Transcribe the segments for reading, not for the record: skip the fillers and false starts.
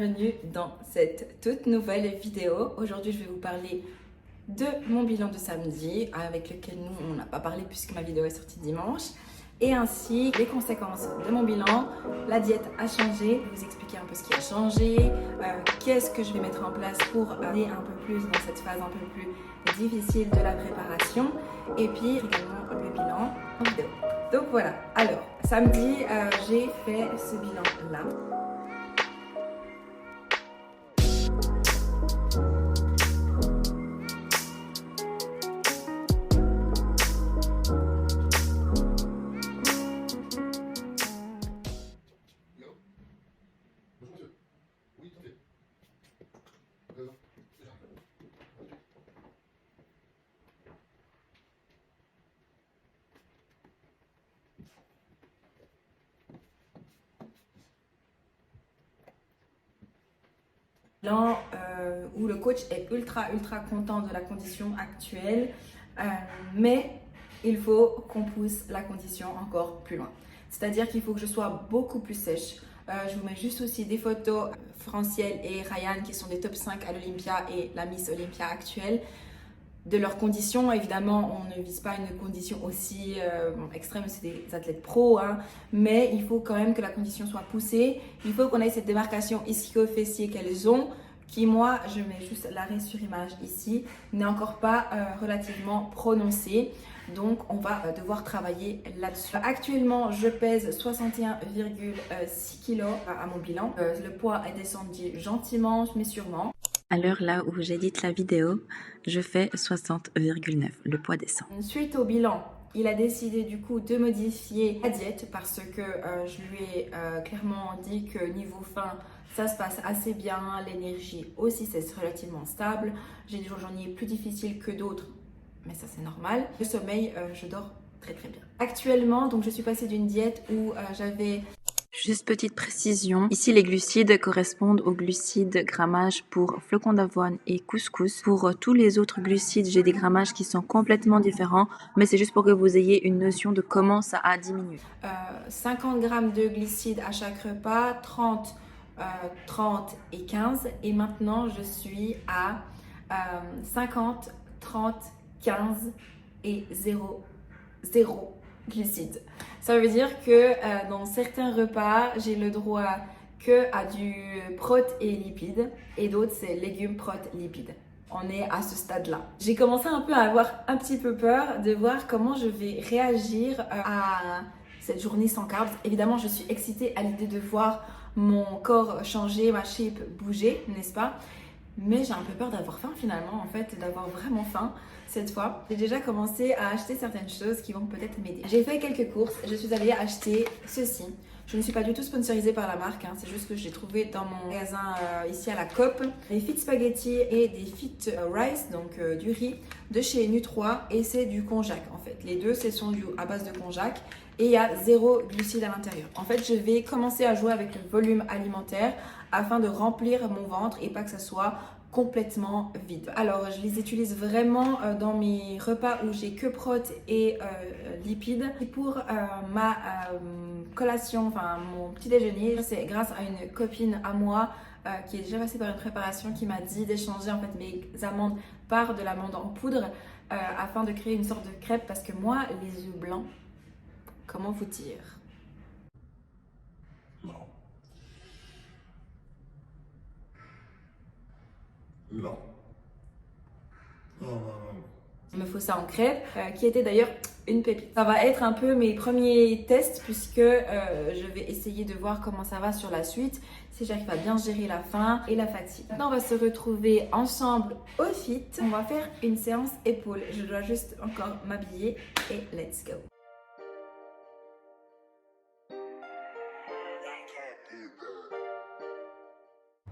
bienvenue dans cette toute nouvelle vidéo. Aujourd'hui, je vais vous parler de mon bilan de samedi avec lequel nous, on n'a pas parlé puisque ma vidéo est sortie dimanche. Et ainsi, les conséquences de mon bilan. La diète a changé, je vais vous expliquer un peu ce qui a changé, qu'est-ce que je vais mettre en place pour aller un peu plus dans cette phase un peu plus difficile de la préparation. Et puis également le bilan en vidéo. Donc voilà, alors samedi, j'ai fait ce bilan-là. Où le coach est ultra content de la condition actuelle, mais il faut qu'on pousse la condition encore plus loin. C'est-à-dire qu'il faut que je sois beaucoup plus sèche. Je vous mets juste aussi des photos Francielle et Ryan qui sont des top 5 à l'Olympia et la Miss Olympia actuelle. De leurs conditions, évidemment, on ne vise pas une condition aussi extrême, c'est des athlètes pros, hein, mais il faut quand même que la condition soit poussée. Il faut qu'on ait cette démarcation ischio-fessier qu'elles ont, qui moi, je mets juste l'arrêt sur image ici, n'est encore pas relativement prononcée. Donc, on va devoir travailler là-dessus. Actuellement, je pèse 61,6 kg à mon bilan. Le poids est descendu gentiment, mais sûrement. À l'heure là où j'édite la vidéo, je fais 60,9. Le poids descend. Suite au bilan, il a décidé du coup de modifier la diète parce que je lui ai clairement dit que niveau faim, ça se passe assez bien. L'énergie aussi, c'est relativement stable. J'ai des journées plus difficiles que d'autres, mais ça c'est normal. Le sommeil, je dors très bien. Actuellement, donc je suis passée d'une diète où j'avais... Juste petite précision, ici les glucides correspondent aux glucides grammage pour flocons d'avoine et couscous. Pour tous les autres glucides, j'ai des grammages qui sont complètement différents, mais c'est juste pour que vous ayez une notion de comment ça a diminué. 50 grammes de glucides à chaque repas, 30 et 15. Et maintenant, je suis à 50, 30, 15 et 0 glucides. Ça veut dire que dans certains repas, j'ai le droit que à du prot et lipides et d'autres c'est légumes, prot, lipides. On est à ce stade-là. J'ai commencé un peu à avoir un petit peu peur de voir comment je vais réagir à cette journée sans carbs. Évidemment, je suis excitée à l'idée de voir mon corps changer, ma shape bouger, n'est-ce pas? Mais j'ai un peu peur d'avoir faim finalement, en fait, d'avoir vraiment faim cette fois. J'ai déjà commencé à acheter certaines choses qui vont peut-être m'aider. J'ai fait quelques courses, je suis allée acheter ceci. Je ne suis pas du tout sponsorisée par la marque, hein. C'est juste que j'ai trouvé dans mon magasin ici à la COP des fit spaghetti et des fit rice, donc du riz de chez Nu3 et c'est du konjac en fait. Les deux, ce sont à base de konjac et il y a 0 glucides à l'intérieur. En fait, je vais commencer à jouer avec le volume alimentaire afin de remplir mon ventre et pas que ça soit complètement vide. Alors, je les utilise vraiment dans mes repas où j'ai que prot et lipides. Et pour ma collation, enfin mon petit déjeuner, c'est grâce à une copine à moi qui est déjà passée par une préparation qui m'a dit d'échanger en fait mes amandes par de l'amande en poudre afin de créer une sorte de crêpe parce que moi, les œufs blancs, comment vous dire? Non. Il me faut ça en crêpe, qui était d'ailleurs une pépite. Ça va être un peu mes premiers tests puisque je vais essayer de voir comment ça va sur la suite, si j'arrive à bien gérer la faim et la fatigue. Maintenant, on va se retrouver ensemble au fit. On va faire une séance épaules. Je dois juste encore m'habiller et let's go.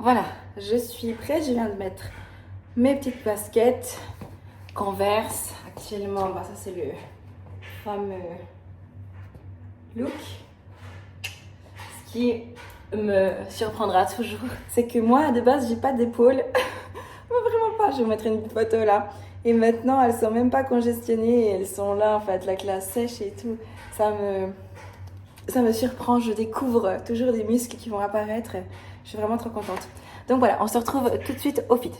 Voilà, je suis prête, je viens de mettre mes petites baskets Converse. Actuellement, bah ça c'est le fameux look. Ce qui me surprendra toujours, c'est que moi de base j'ai pas d'épaule, mais vraiment pas. Je vais vous mettre une photo là. Et maintenant elles sont même pas congestionnées, elles sont là en fait, la classe sèche et tout. Ça me surprend, je découvre toujours des muscles qui vont apparaître. Je suis vraiment trop contente. Donc voilà, on se retrouve tout de suite au fit.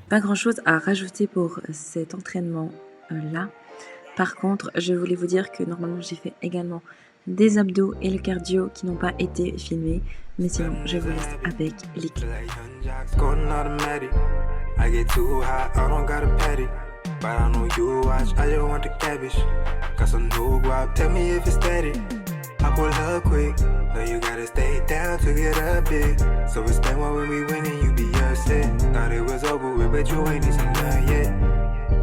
Pas grand chose à rajouter pour cet entraînement là. Par contre, je voulais vous dire que normalement j'ai fait également des abdos et le cardio qui n'ont pas été filmés. Mais sinon, je vous laisse avec les clips. I get too hot, I don't got a patty. But I know you watch, I just want the cabbage. Got some new guap, tell me if it's steady. I pull up quick, know you gotta stay down to get up big. So explain why when we winning, you be upset. Thought it was over with, but you ain't even done yet.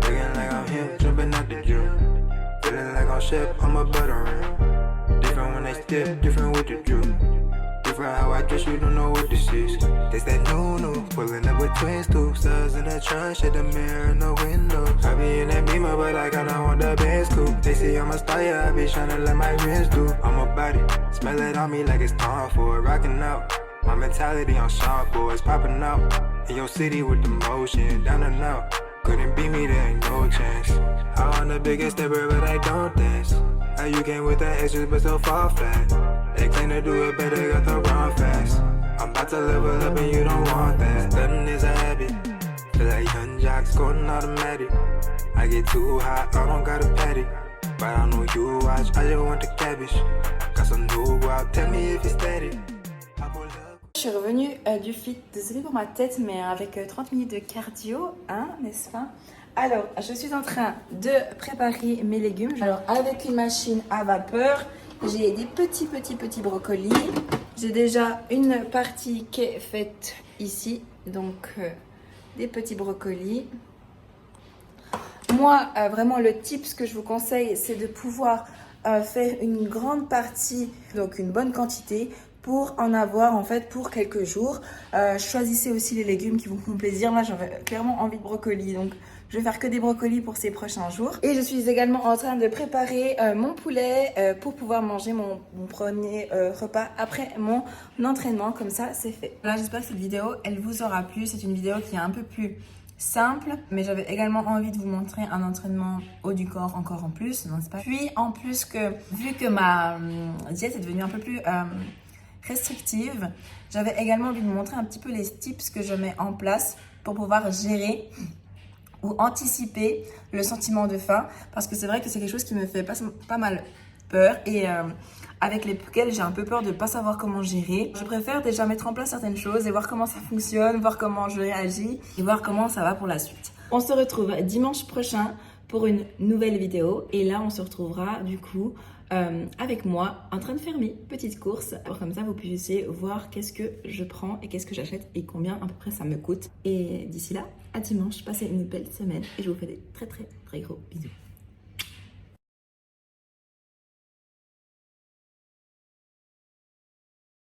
Looking like I'm him, jumping out the gym. Feeling like I'm chef, I'm a butter ring. Different when I step, different with the drill. Different how I dress, you don't know what this is. This that new, pulling up with twins too. Stars in the trunk, shit the mirror in the window. I be in that beamer, but I kinda want the Benz coupe. They say I'm a star, yeah, I be tryna let my rims do. I'm a body, smell it on me like it's time for it. Rocking out, my mentality on sharp boys popping out. In your city with the motion, down and out. Couldn't beat me, there ain't no chance. I want the biggest stepper, but I don't dance. How you came with the extras, but so far flat. They claim to do it better, got the wrong fast. I'm about to level up and you don't want that. Studying is a habit. Feel like young jocks going automatic. I get too hot, I don't got a patty. But I know you watch, I just want the cabbage. Got some new guap, tell me if it's steady. Je suis revenue du fit, désolée pour ma tête, mais avec 30 minutes de cardio, hein, n'est-ce pas? Alors, je suis en train de préparer mes légumes. Alors, avec une machine à vapeur, j'ai des petits brocolis. J'ai déjà une partie qui est faite ici, donc des petits brocolis. Moi, vraiment, le tip, ce que je vous conseille, c'est de pouvoir faire une grande partie, donc une bonne quantité, pour en avoir en fait pour quelques jours. Choisissez aussi les légumes qui vous font plaisir. Là, j'avais clairement envie de brocoli, donc je vais faire que des brocolis pour ces prochains jours. Et je suis également en train de préparer mon poulet pour pouvoir manger mon premier repas après mon entraînement. Comme ça, c'est fait. Voilà, j'espère que cette vidéo, elle vous aura plu. C'est une vidéo qui est un peu plus simple, mais j'avais également envie de vous montrer un entraînement haut du corps encore en plus, n'est-ce pas? Puis en plus que, vu que ma diète est devenue un peu plus restrictive, j'avais également envie de vous montrer un petit peu les tips que je mets en place pour pouvoir gérer ou anticiper le sentiment de faim, parce que c'est vrai que c'est quelque chose qui me fait pas mal peur et avec lesquels j'ai un peu peur de ne pas savoir comment gérer. Je préfère déjà mettre en place certaines choses et voir comment ça fonctionne, voir comment je réagis et voir comment ça va pour la suite. On se retrouve dimanche prochain pour une nouvelle vidéo et là on se retrouvera du coup avec moi en train de faire mes petites courses pour comme ça vous puissiez voir qu'est-ce que je prends et qu'est-ce que j'achète et combien à peu près ça me coûte. Et d'ici là, à dimanche, passez une belle semaine et je vous fais des très gros bisous.